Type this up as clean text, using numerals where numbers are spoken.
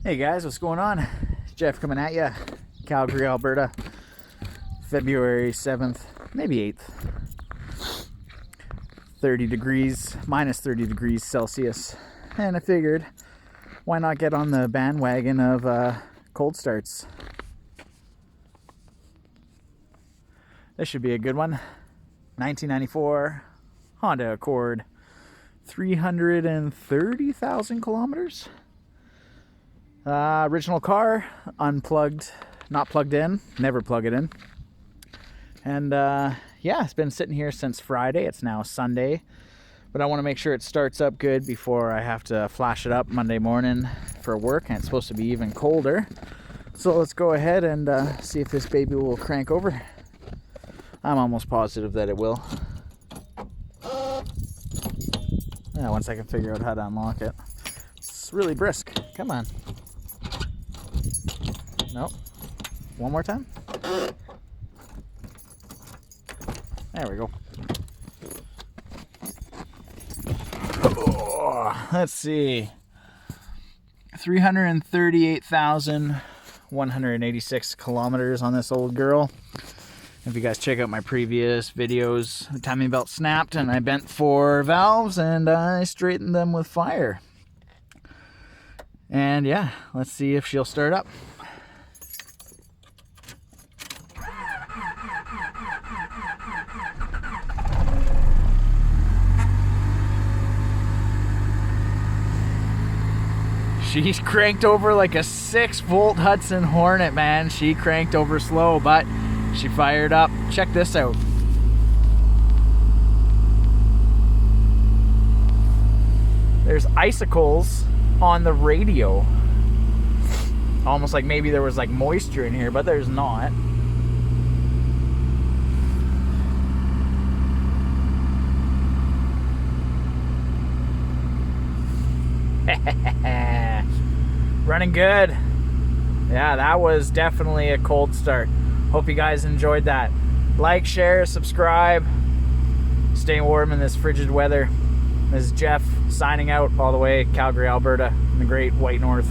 Hey guys, what's going on? Jeff coming at you. Calgary, Alberta. February 7th, maybe 8th. 30 degrees, minus 30 degrees Celsius. And I figured, why not get on the bandwagon of cold starts? This should be a good one. 1994 Honda Accord. 330,000 kilometers. Original car, unplugged, not plugged in, never plug it in. And yeah, it's been sitting here since Friday. It's now Sunday, but I want to make sure it starts up good before I have to flash it up Monday morning for work, and it's supposed to be even colder. So let's go ahead and see if this baby will crank over. I'm almost positive that it will. Yeah, once I can figure out how to unlock it. It's really brisk. Come on. Nope. One more time. There we go. Oh, let's see. 338,186 kilometers on this old girl. If you guys check out my previous videos, the timing belt snapped and I bent 4 valves and I straightened them with fire. And yeah, let's see if she'll start up. She's cranked over like a 6-volt Hudson Hornet, man. She cranked over slow, but she fired up. Check this out. There's icicles on the radio. Almost like maybe there was like moisture in here, but there's not. Running good. Yeah, that was definitely a cold start. Hope you guys enjoyed that. Like, share, subscribe. Stay warm in this frigid weather. This is Jeff signing out all the way Calgary, Alberta in the great white north.